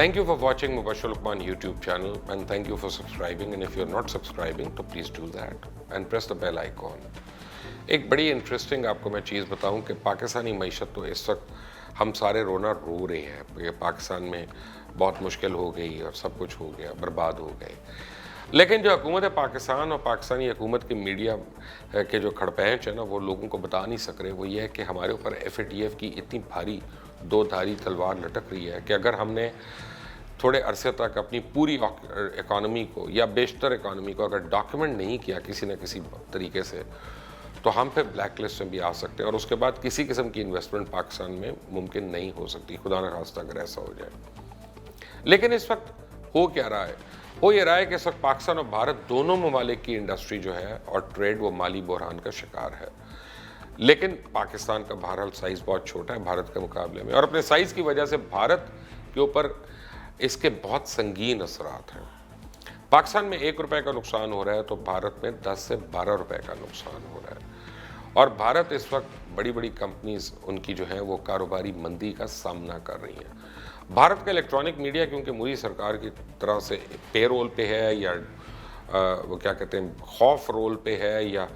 Thank you for watching Mubashir Lukman YouTube channel and thank you for subscribing, and if you're not subscribing तो please do that and press the bell icon. एक बड़ी interesting आपको मैं चीज़ बताऊं कि पाकिस्तानी मईशत तो इस वक्त हम सारे रो रहे हैं कि पाकिस्तान में बहुत मुश्किल हो गई और सब कुछ हो गया, बर्बाद हो गए। लेकिन जो हुकूमत पाकिस्तान और पाकिस्तानी हुकूमत की मीडिया के जो खड़पैंच है ना, वो लोगों को बता नहीं सक रहे। वो ये है कि हमारे ऊपर FATF की इतनी भारी दो धारी तलवार लटक रही है कि अगर हमने थोड़े अरसे तक अपनी पूरी इकॉनमी को या बेशतर इकॉनमी को अगर डॉक्यूमेंट नहीं किया किसी न किसी तरीके से, तो हम फिर ब्लैक लिस्ट में भी आ सकते हैं और उसके बाद किसी किस्म की इन्वेस्टमेंट पाकिस्तान में मुमकिन नहीं हो सकती, खुदा न खास्ता अगर ऐसा हो जाए। लेकिन इस वक्त हो क्या रहा है? हो ये रहा है कि इस वक्त पाकिस्तान और भारत दोनों ममालिक की इंडस्ट्री जो है और ट्रेड वो माली बहरान का शिकार है। लेकिन पाकिस्तान का बहरहाल साइज़ बहुत छोटा है भारत के मुकाबले में, और अपने साइज़ की वजह से भारत के ऊपर इसके बहुत संगीन असरात हैं। पाकिस्तान में 1 रुपये का नुकसान हो रहा है तो भारत में 10 से 12 रुपये का नुकसान हो रहा है। और भारत इस वक्त बड़ी बड़ी कंपनीज उनकी जो है वो कारोबारी मंदी का सामना कर रही हैं। भारत का इलेक्ट्रॉनिक मीडिया क्योंकि मोदी सरकार की तरह से पे रोल पे है या वो क्या कहते हैं खौफ रोल पे है या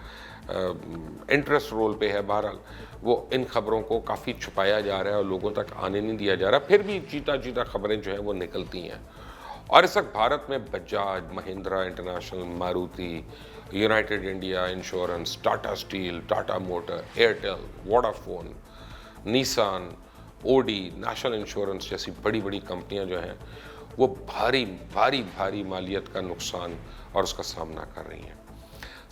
इंटरेस्ट रोल पे है, बहरहाल वो इन खबरों को काफ़ी छुपाया जा रहा है और लोगों तक आने नहीं दिया जा रहा। फिर भी चीता खबरें जो हैं वो निकलती हैं। और इस वक्त भारत में Bajaj, Mahindra international, Maruti, United India Insurance, Tata steel, Tata motor, Airtel, Vodafone, Nissan, Audi, national insurance जैसी बड़ी बड़ी कंपनियां जो हैं वो भारी मालियत का नुकसान और उसका सामना कर रही हैं।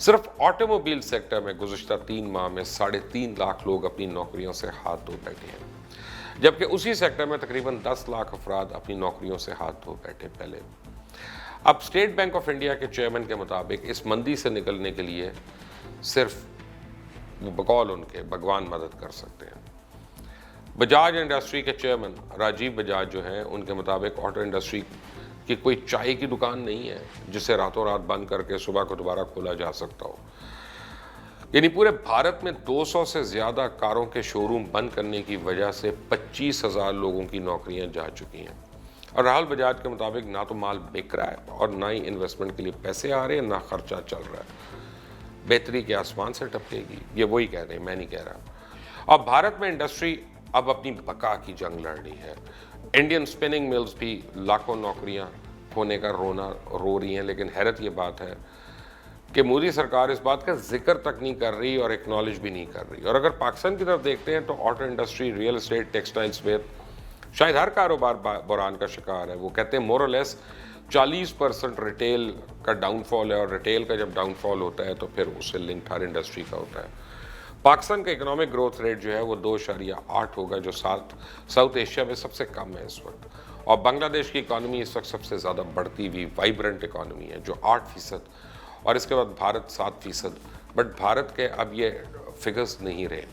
सिर्फ ऑटोमोबाइल सेक्टर में गुज़िश्ता 3 माह में 3.5 लाख लोग अपनी नौकरियों से हाथ धो बैठे हैं, जबकि उसी सेक्टर में तकरीबन 10 लाख अफराद अपनी नौकरियों से हाथ धो बैठे पहले। अब स्टेट बैंक ऑफ इंडिया के चेयरमैन के मुताबिक इस मंदी से निकलने के लिए सिर्फ बकौल उनके भगवान मदद कर सकते हैं। बजाज इंडस्ट्री के चेयरमैन राजीव बजाज जो हैं, उनके मुताबिक ऑटो इंडस्ट्री कि कोई चाय की दुकान नहीं है जिसे रातों रात बंद करके सुबह को दोबारा खोला जा सकता हो। यानी पूरे भारत में 200 से ज़्यादा कारों के शोरूम बंद करने की वजह से 25,000 लोगों की नौकरियां जा चुकी हैं। और राहुल बजाज के मुताबिक ना तो माल बिक रहा है और ना ही इन्वेस्टमेंट के लिए पैसे आ रहे हैं, ना खर्चा चल रहा है। बेहतरी के आसमान से टपकेगी, ये वही कह रहे हैं, मैं नहीं कह रहा। और भारत में इंडस्ट्री अब अपनी बका की जंग लड़ रही है। इंडियन स्पिनिंग मिल्स भी लाखों नौकरियां खोने का रो रही हैं। लेकिन हैरत ये बात है कि मोदी सरकार इस बात का जिक्र तक नहीं कर रही और एक्नॉलेज भी नहीं कर रही। और अगर पाकिस्तान की तरफ देखते हैं तो auto industry, real estate, textiles में शायद हर कारोबार बहरान का शिकार है। वो कहते हैं मोर और लेस 40% रिटेल का डाउनफॉल है, और रिटेल का जब डाउनफॉल होता है तो फिर उससे लिंक हर इंडस्ट्री का होता है। पाकिस्तान का इकोनॉमिक ग्रोथ रेट जो है वो 2.8 होगा, जो साउथ एशिया में सबसे कम है इस वक्त। और बांग्लादेश की इकॉनमी इस वक्त सबसे ज़्यादा बढ़ती हुई वाइब्रेंट इकॉनमी है जो 8%, और इसके बाद भारत 7%। बट भारत के अब ये फिगर्स नहीं रहे।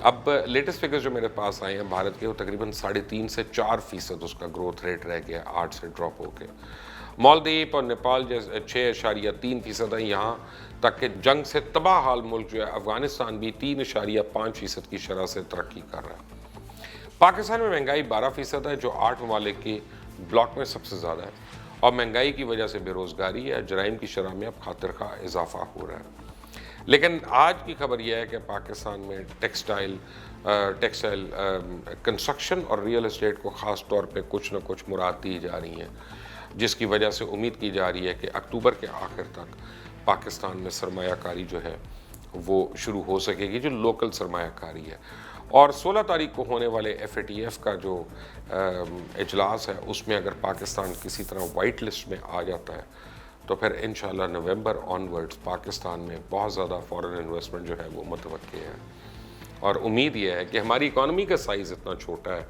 अब लेटेस्ट फिगर्स जो मेरे पास आए हैं भारत के, वो तकरीबन 3.5 से 4% उसका ग्रोथ रेट रह गया, 8 से ड्रॉप हो गया। मालदीव और नेपाल जैसे 6.3% है। यहाँ तक कि जंग से तबाह हाल मुल्क जो है अफगानिस्तान भी 3.5% की शरह से तरक्की कर रहा है। पाकिस्तान में महंगाई 12% है, जो 8 ममालिक की ब्लॉक में सबसे ज़्यादा है। और महंगाई की वजह से बेरोज़गारी है, जराइम की शरह में अब खातिर का इजाफा हो रहा है। लेकिन आज की खबर यह है कि पाकिस्तान में टेक्सटाइल, कंस्ट्रक्शन और रियल एस्टेट को ख़ास तौर पे कुछ न कुछ मुराद दी जा रही हैं, जिसकी वजह से उम्मीद की जा रही है कि अक्टूबर के आखिर तक पाकिस्तान में सरमायाकारी जो है वो शुरू हो सकेगी, जो लोकल सरमायाकारी है। और 16 तारीख को होने वाले FATF का जो इजलास है, उसमें अगर पाकिस्तान किसी तरह वाइट लिस्ट में आ जाता है तो फिर इंशाल्लाह नवंबर ऑनवर्ड्स पाकिस्तान में बहुत ज़्यादा फॉरेन इन्वेस्टमेंट जो है वो मुतवक्की है। और उम्मीद ये है कि हमारी इकॉनमी का साइज़ इतना छोटा है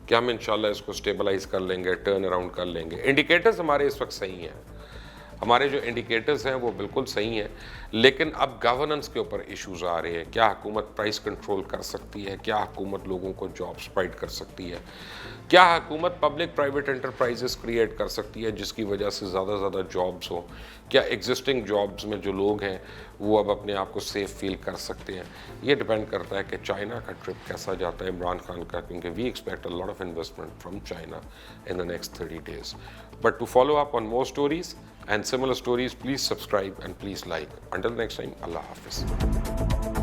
कि हम इंशाल्लाह इसको स्टेबलाइज़ कर लेंगे, टर्न अराउंड कर लेंगे। इंडिकेटर्स हमारे इस वक्त सही हैं। ہمارے جو انڈیکیٹرز ہیں وہ بالکل صحیح ہیں، لیکن اب گورننس کے اوپر ایشوز آ رہے ہیں. کیا حکومت پرائس کنٹرول کر سکتی ہے؟ کیا حکومت لوگوں کو جابس پرووائڈ کر سکتی ہے؟ کیا حکومت پبلک پرائیویٹ انٹرپرائزز کریٹ کر سکتی ہے جس کی وجہ سے زیادہ زیادہ جابس ہو؟ کیا ایگزسٹنگ جابس میں جو لوگ ہیں وہ اب اپنے آپ کو سیف فیل کر سکتے ہیں؟ یہ ڈیپینڈ کرتا ہے کہ چائنا کا ٹرپ کیسا جاتا ہے عمران خان کا، کیونکہ we expect a lot of investment from China in the next 30 days. But to follow up on more stories and similar stories, please subscribe and please like. Until next time, Allah Hafiz.